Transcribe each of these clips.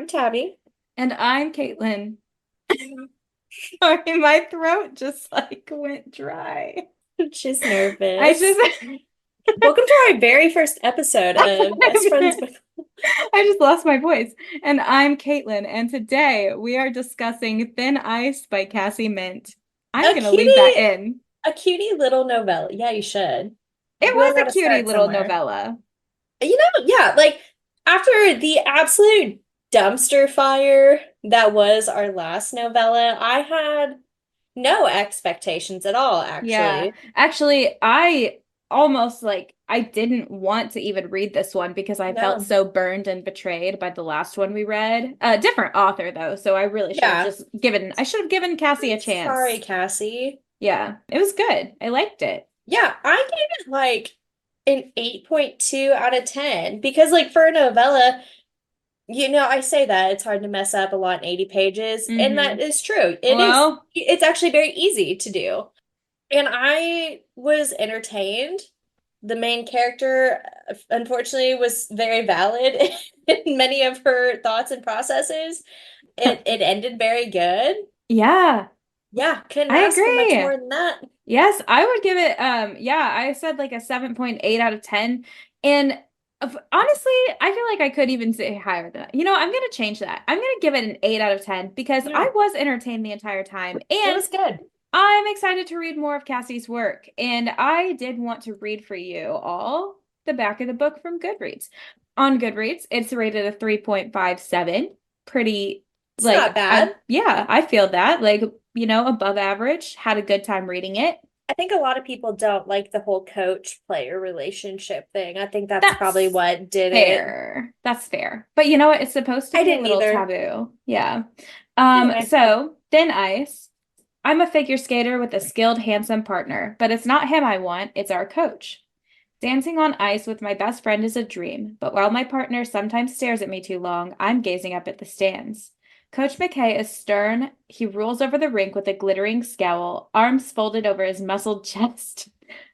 I'm Tabby. And I'm Caitlin. Sorry, my throat just like went dry. She's I nervous. just Welcome to our very first episode of Best Friends Book. I just lost my voice. And I'm Caitlin, and today we are discussing Thin Ice by Cassie Mint. I'm A gonna leave that cutie, in. a cutie little novella. Yeah, you should. It We all got was a to cutie start little somewhere. novella. Yeah, like after the absolute dumpster fire that was our last novella, I had no expectations at all, Yeah. actually. Actually, I didn't want to even read this one because I felt No. so burned and betrayed by the last one we read. A different author though, so I really Yeah. I should have given Cassie a Sorry, chance. Cassie. Yeah, it was good. I liked it. Yeah, I gave it like an 8.2 out of 10 because like for a novella, I say that it's hard to mess up a lot in 80 pages, and Mm-hmm. that is true. Well, It's actually very easy to do. And I was entertained. The main character, unfortunately, was very valid in many of her thoughts and processes. It ended very good. yeah, Yeah, couldn't I ask for much agree. more than that. Yes, I would give it yeah, I said like a 7.8 out of 10. And honestly, I feel like I could even say higher than that. I'm gonna change that. I'm gonna give it an 8 out of 10 because Yeah, I was entertained the entire time. it And was good. I'm excited to read more of Cassie's work. And I did want to read for you all the back of the book from Goodreads. On Goodreads, it's rated a 3.57. Pretty, It's not bad. yeah, I feel that. Like, above average. Had a good time reading it. I think a lot of people don't like the whole coach player relationship thing. I think that's probably That's what did it. fair. That's fair. But you know what? It's supposed to I be a didn't little either. taboo. Yeah. Anyway, So Thin Ice. I'm a figure skater with a skilled, handsome partner, but it's not him I want, it's our coach. Dancing on ice with my best friend is a dream, but while my partner sometimes stares at me too long, I'm gazing up at the stands. Coach McKay is stern. He rules over the rink with a glittering scowl, arms folded over his muscled chest.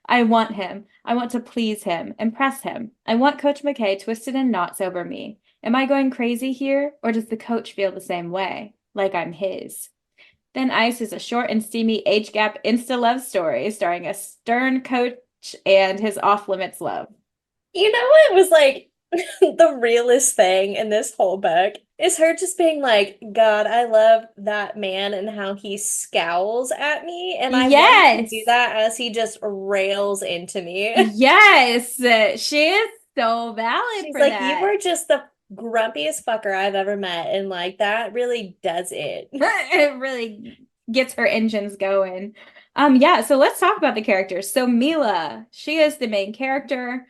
I want him. I want to please him, impress him. I want Coach McKay twisted in knots over me. Am I going crazy here, or does the coach feel the same way? Like I'm his? Then Ice is a short and steamy age gap insta love story starring a stern coach and his off limits love. you know what was like the realest thing in this whole book is her just being like, God, I love that man and how he scowls at me. And I want to do Yes. that as he just rails into me. Yes. She is so valid She's for like, you that. were just the grumpiest fucker I've ever met. And like, that really does it. It really gets her engines going. Yeah, so let's talk about the characters. So Mila, she is the main character.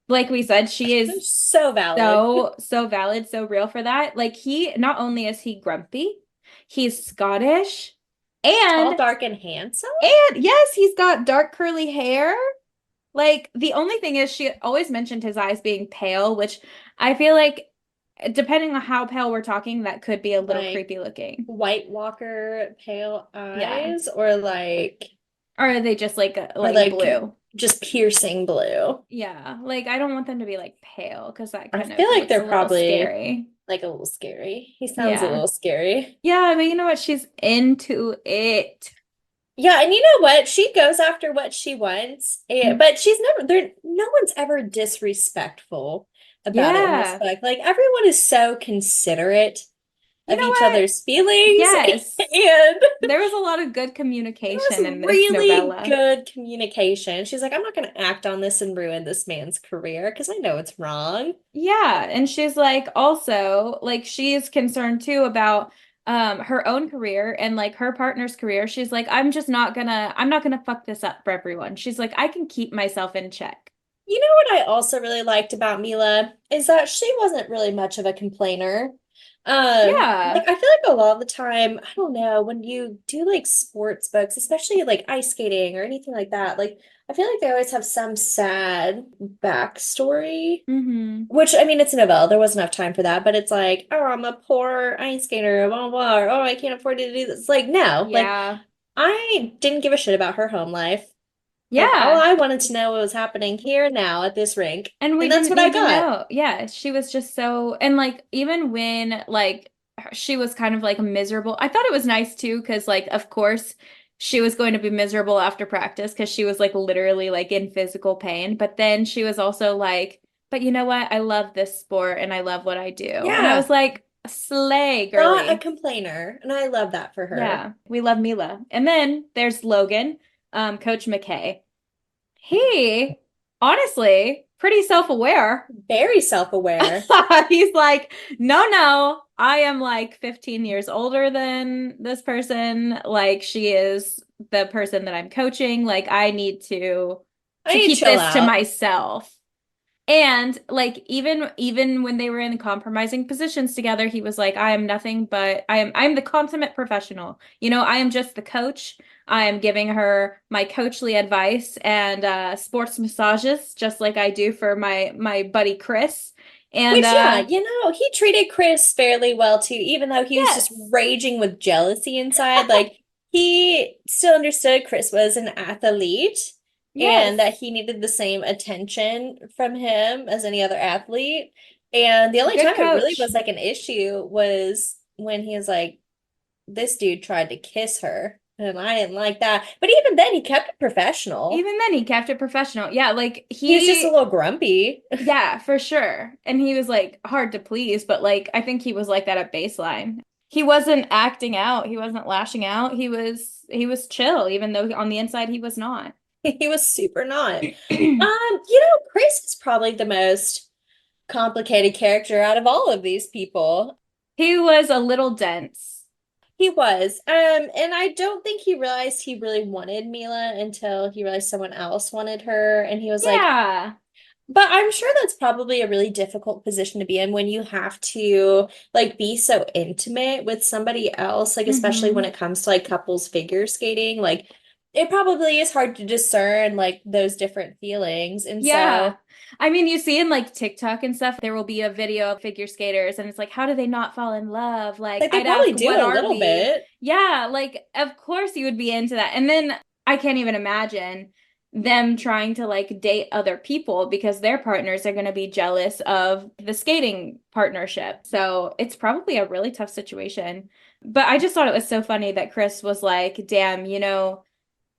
Like we said, she is So valid. so valid, so real for that. Like he not only is he grumpy, he's Scottish Tall, and dark, and handsome. yes, he's got dark curly hair. Like the only thing is she always mentioned his eyes being pale, which I feel like depending on how pale we're talking, that could be a little Like creepy looking. White Walker pale Yeah. eyes, or Or are they just or like like blue? just piercing blue. Yeah. Like I don't want them to be like pale because that I kind of feel like looks they're a little probably scary. like a little scary. He sounds a Yeah. little scary. Yeah, but you know what? She's into it. Yeah, and you know what? She goes after what she wants, but she's never there. No one's ever disrespectful about it in this Yeah. book. Like everyone is so considerate You of know each what? other's feelings, Yes. and There was a lot of good there communication was in this really novella. good communication. She's like, I'm not going to act on this and ruin this man's career because I know it's wrong. Yeah, and she's like also like she's concerned too about her own career and like her partner's career. She's like I'm not gonna fuck this up for everyone. She's like I can keep myself in check. You know what I also really liked about Mila is that she wasn't really much of a complainer. Yeah. Like I feel like a lot of the time, I don't know, when you do like sports books, especially like ice skating or anything like that, like I feel like they always have some sad backstory. Mm-hmm. Which I mean, it's a novella. There wasn't enough time for that, but it's like, oh, I'm a poor ice skater, blah, blah, blah, or, oh, I can't afford to do this. It's like, no, like Yeah. I didn't give a shit about her home life. Like all Yeah. I wanted to know what was happening here and now at this rink, And we and that's didn't what I need to got. know. Yeah, she was just so and like even when like she was kind of like miserable. I thought it was nice too, because like of course she was going to be miserable after practice because she was like literally like in physical pain. But then she was also like, but you know what? I love this sport and I love what I do. And I was Yeah, like, slay, not a girly. complainer. And I love that for her. Yeah, we love Mila. And then there's Logan, Coach McKay. He honestly pretty self-aware. Very self-aware. He's like, no, no, I am like 15 years older than this person. Like she is the person that I'm coaching. Like I need I to need to keep chill this to out. myself. And like even when they were in compromising positions together, he was like, I am nothing but I am the consummate professional. You know, I am just the coach. I am giving her my coachly advice and sports massages, just like I do for my buddy Chris. And Which, yeah, he treated Chris fairly well too, even though he was just yes. raging with jealousy inside. Like, he still understood Chris was an athlete and that Yes. he needed the same attention from him as any other athlete. And the only Good time it really coach. was like an issue was when he was like, this dude tried to kiss her. And I didn't like that. But even then, he kept it professional. Even then he kept it professional. Yeah, like He was just a he little grumpy. yeah, for sure. And he was like hard to please, but like I think he was like that at baseline. He wasn't acting out, he wasn't lashing out. He was chill, even though on the inside he was not. He was super not. He Chris is probably the most complicated character out of all of these people. was a little dense. He was. And I don't think he realized he really wanted Mila until he realized someone else wanted her. And he was like, Yeah. but I'm sure that's probably a really difficult position to be in when you have to like be so intimate with somebody else, like especially when Hmm. it comes to like couples figure skating. Like it probably is hard to discern like those different feelings. And Yeah. so I mean, you see in like TikTok and stuff, there will be a video of figure skaters and it's like, how do they not fall in love? Like, like they I'd probably ask, do what a are little we? bit. Yeah, like, of course you would be into that. And then I can't even imagine them trying to like date other people because their partners are going to be jealous of the skating partnership. So it's probably a really tough situation. But I just thought it was so funny that Chris was like, damn,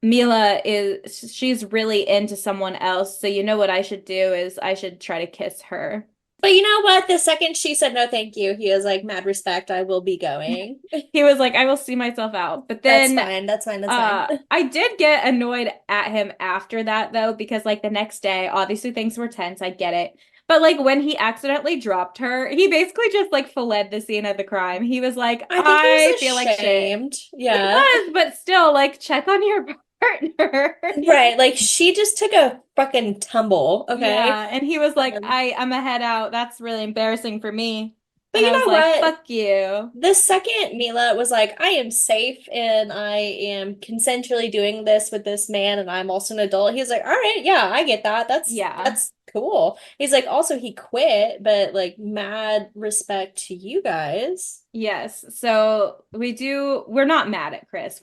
Mila she's really into someone else. So you know what I should do is I should try to kiss her. But you know what? The second she said no, thank you, he was like, mad respect, I will be going. He was like, I will see myself out. But That's then fine. That's fine. That's fine. I did get annoyed at him after that though, because like the next day, obviously things were tense. I get it. But like when he accidentally dropped her, he basically just like fled the scene of the crime. He was like, I think he I was feel like shit. ashamed. He Yeah. was, but still, like, check on your partner. Right. Like she just took a fucking tumble. Okay. Yeah, and he was like, Um, I'm a head out. That's really embarrassing for me. but And you I was know like, what? fuck you. The second Mila was like, I am safe and I am consensually doing this with this man and I'm also an adult. He's like, all right, yeah, I get that. That's Yeah. that's cool. He's like, also he quit, but like mad respect to you guys. Yes. So we're not mad at Chris.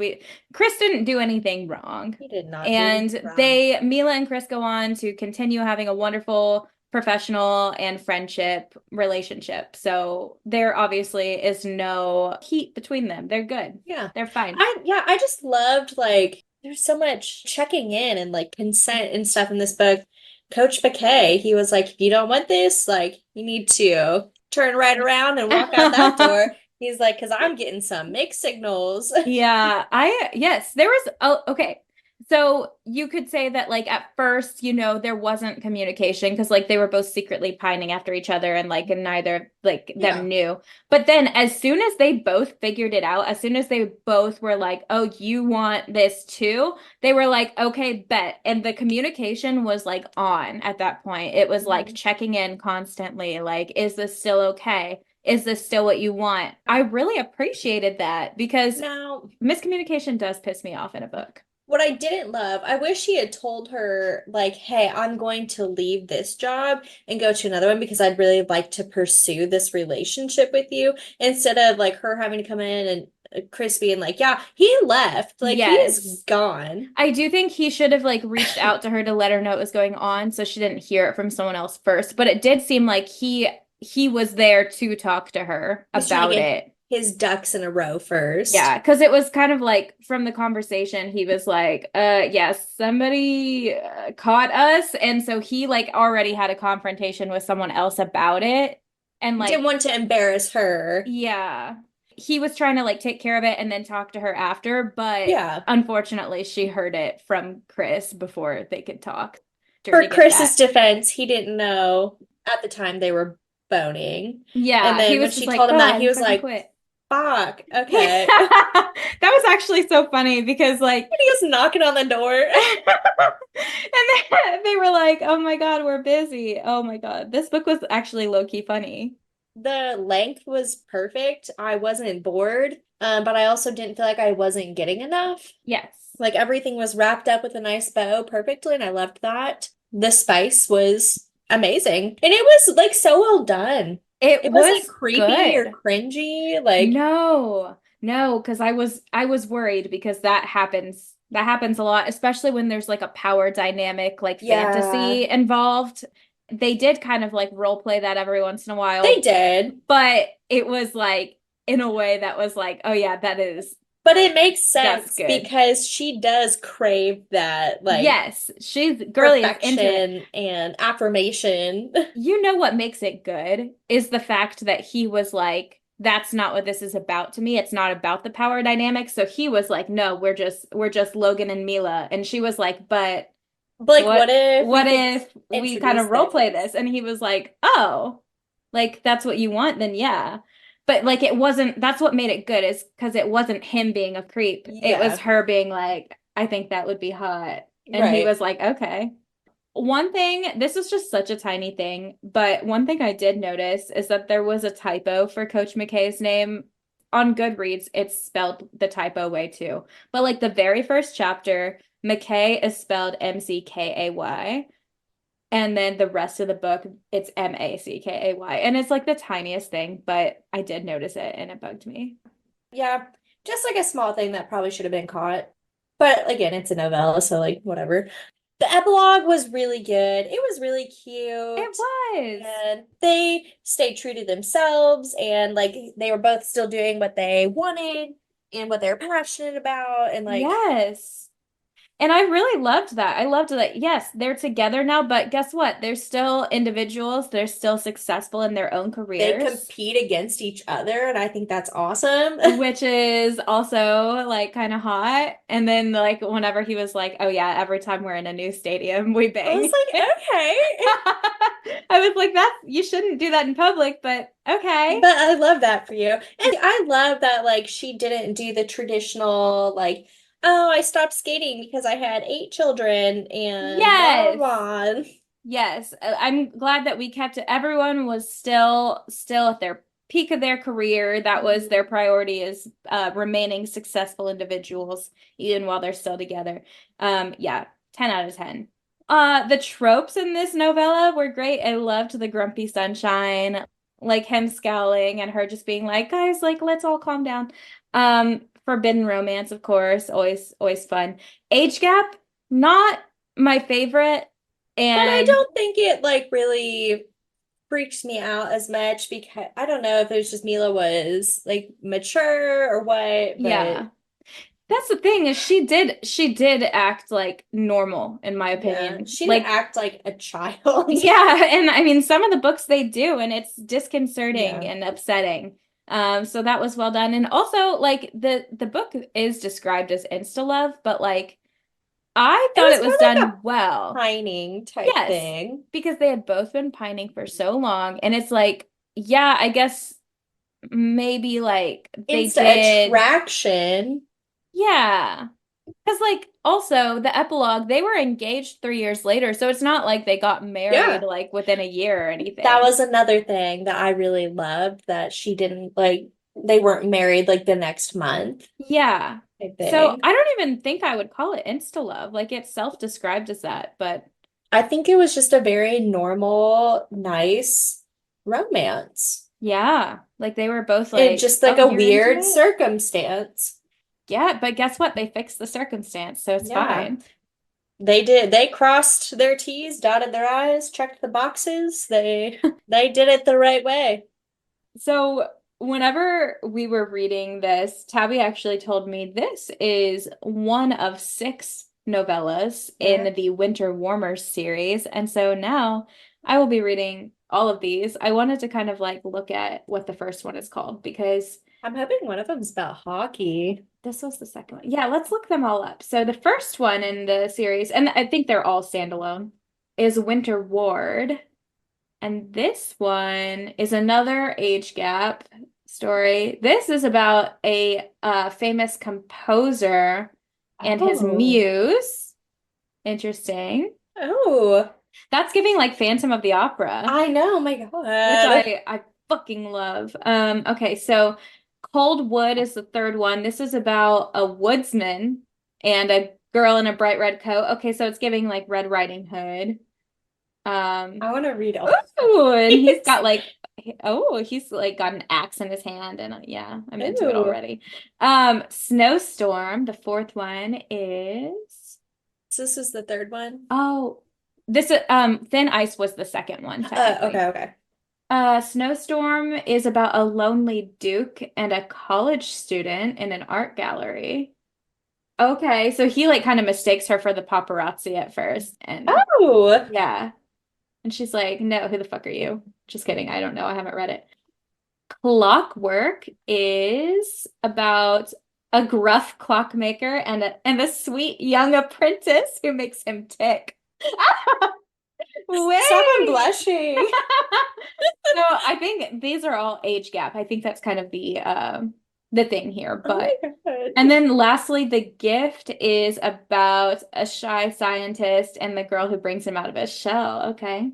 Chris didn't do anything wrong. He did not do anything And wrong. Mila and Chris go on to continue having a wonderful professional and friendship relationship. So there obviously is no heat between them. They're good. Yeah. They're fine. I just loved like there's so much checking in and like consent and stuff in this book. Coach McKay, he was like, if you don't want this, like you need to turn right around and walk out that door. He's like, because I'm getting some mixed signals. Yeah, yes, there was, oh, okay. So you could say that like at first, there wasn't communication because like they were both secretly pining after each other and like and neither like Yeah. them knew. But then as soon as they both figured it out, as soon as they both were like, "Oh, you want this too?" They were like, "Okay, bet." And the communication was like on at that point. It was like Mhm. checking in constantly, like, "Is this still okay? Is this still what you want?" I really appreciated that because Now, miscommunication does piss me off in a book. what I didn't love, I wish he had told her, like, hey, I'm going to leave this job and go to another one because I'd really like to pursue this relationship with you instead of like her having to come in and Chris being like, yeah, he left. Like, he is Yes. gone. I do think he should have like reached out to her to let her know what was going on so she didn't hear it from someone else first. But it did seem like he was there to talk to her He's trying to about get it. his ducks in a row Yeah, first. because it was kind of like from the conversation, he was like, yes, somebody caught us. And so he like already had a confrontation with someone else about it. And Didn't like, want to embarrass her. yeah, he was trying to like take care of it and then talk to her after, but Yeah. unfortunately, she heard it from Chris before they could talk. Sure For to get Chris's that. defense, he didn't know at the time they were boning. And Yeah, he then when was just she like, told him oh, that, he I'm was gonna like, quit. fuck, Yeah, okay. that was actually so funny because like He was knocking on the door. and they were like, "Oh my God, we're busy." Oh my God. This book was actually low-key funny. The length was perfect. I wasn't bored, but I also didn't feel like I wasn't getting enough. Yes. Like everything was wrapped up with a nice bow perfectly, and I loved that. The spice was amazing. And it was like so well done. It It wasn't was creepy or good. cringy. Like, No. No, because I was worried because that happens a lot, especially when there's like a power dynamic, like yeah, fantasy involved. They did kind of like role play that every once in a they while, did. but it was like in a way that was like, oh yeah, But it makes that's sense good. because she does crave that like Yes, she's girly is into it. perfection and affirmation. You know what makes it good is the fact that he was like, that's not what this is about to me. It's not about the power dynamic. So he was like, no, we're just Logan and Mila. And she was like, but But like, what if we what could if we kind introduce of role play this? this? And he was like, oh, like that's what you want, then yeah. But like it wasn't, that's what made it good is because it wasn't him being a creep. It was Yeah, her being like, I think that would be hot. And he right. was like, okay. One thing, this is just such a tiny thing, but one thing I did notice is that there was a typo for Coach McKay's name. On Goodreads, it's spelled the typo way too. But like the very first chapter, McKay is spelled Mckay. And then the rest of the book, it's Mackay. And it's like the tiniest thing, but I did notice it and it bugged me. Yeah, just like a small thing that probably should have been caught. But again, it's a novella, so like whatever. The epilogue was really good. It was really It cute. was. And they stayed true to themselves and like they were both still doing what they wanted and what they're passionate about and like Yes. And I really loved that. I loved that. Yes, they're together now, but guess what? They're still individuals. They're still successful in their own they careers, compete against each other and I think that's awesome. which is also like kind of hot. And then like whenever he was like, "Oh yeah, every time we're in a new stadium, we I was bang." like, okay. I was like, "That's you shouldn't do that in public, but okay." But I love that for you. And I love that like she didn't do the traditional like, oh, I stopped skating because I had 8 children and blah Yes. blah blah. Yes, I'm glad that we kept it. Everyone was still at their peak of their career. That was Mhm. their priority is remaining successful individuals even while they're still together. Yeah, 10 out of 10. The tropes in this novella were great. I loved the grumpy sunshine, like him scowling and her just being like, "Guys, like let's all calm down." Forbidden romance, of course, always fun. Age gap, not my favorite. But I And don't think it like really freaks me out as much because I don't know if it was just Mila was like mature or what, but yeah, that's the thing is she did act like normal in my yeah, opinion. she didn't Like act like a child. yeah, and I mean some of the books they do and it's disconcerting Yeah. and upsetting. So that was well done. And also like the book is described as insta love, but like I It thought was it was more like done a well. pining type Yes, thing. because they had both been pining for so long and it's like yeah, I guess maybe like they Insta did. attraction. Yeah. Because, like, also the epilogue, they were engaged 3 years later. So it's not like they got married Yeah. like within a year or That anything. was another thing that I really loved that she didn't like they weren't married like the next month, Yeah. I So think. I don't even think I would call it insta love. Like, it's self-described as that. But I think it was just a very normal, nice romance. yeah, like they were both It like, just like oh, a you're into weird it? circumstance. Yeah. But guess what? They fixed the circumstance. So it's Yeah. fine. They did. They crossed their T's, dotted their I's, checked the boxes. They did it the right way. So whenever we were reading this, Tabby actually told me this is one of 6 novellas Yeah. in the Winter Warmers series. And so now I will be reading all of these. I wanted to kind of like look at what the first one is called because I'm hoping one of them's about hockey. this was the second one. Yeah, let's look them all up. So the first one in the series, and I think they're all standalone, is Winter Ward. And this one is another age gap story. This is about a famous composer and his Oh. muse. Interesting. Oh. That's giving like Phantom of the Opera, I know, oh my which God. I fucking love. Okay, so Cold Wood is the third one. This is about a woodsman and a girl in a bright red coat. Okay, so it's giving like Red Riding Hood. I want to read all Ooh, and he's these. got like he's like got an axe in his hand and yeah, I'm into it Ooh. already. Snowstorm, the fourth one is So this is the third one? oh this Thin Ice was the second one Okay, technically. okay. Snowstorm is about a lonely duke and a college student in an art gallery. Okay, so he like kind of mistakes her for the paparazzi at first and Oh, yeah. And she's like, no, who the fuck are you? Just kidding. I don't know. I haven't read it. Clockwork is about a gruff clockmaker and a sweet young apprentice who makes him tick. stop, I'm Wait. blushing. So I think these are all age gap. I think that's kind of the thing here. Oh But my God. and then lastly, The Gift is about a shy scientist and the girl who brings him out of his shell. Okay.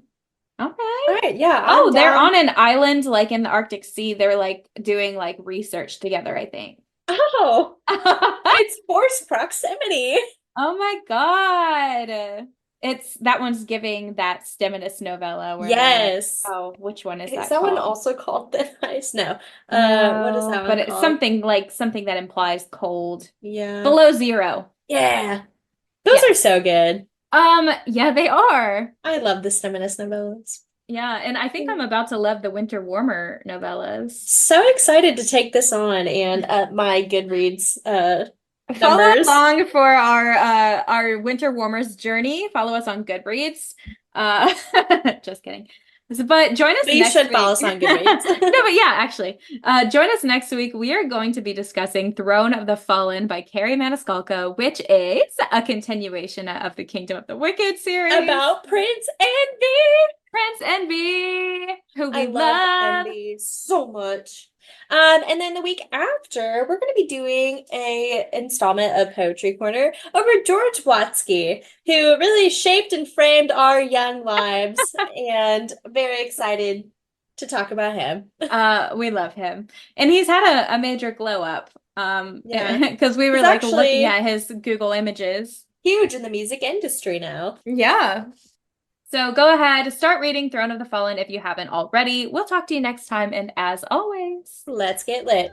Okay. All right, yeah, I'm Oh, they're on down. an island like in the Arctic Sea. They're like doing like research together, I think. Oh, it's forced proximity. Oh my God. It's that one's giving that Steminus novella where they're like, Yes. oh, which one is Is that that one called? also called Thin Ice? No. What is No, that but one it's called? something like something that implies cold. Yeah. Below zero. Yeah. Those are Yes. so good. Yeah, they are. I love the feminist novellas. Yeah, and I think I'm about to love the winter warmer novellas. So excited to take this on and up my Goodreads Follow numbers. along for our winter warmers journey. Follow us on Goodreads. Uh just kidding. But join us But you next should follow week. us on Goodreads. No, but yeah, actually. Join us next week. We are going to be discussing Throne of the Fallen by Carrie Maniscalco, which is a continuation of the Kingdom of the Wicked series. About Prince Envy. Prince Envy, who I we love love. Envy so much. And then the week after, we're going to be doing a installment of Poetry Corner over George Watsky, who really shaped and framed our young lives, and very excited to talk about him. We love him. And he's had a major glow up. Yeah, Because we were he's like looking actually at his Google images. huge in the music industry now. Yeah. So go ahead, start reading Throne of the Fallen if you haven't already. We'll talk to you next time, and as always, Let's get lit.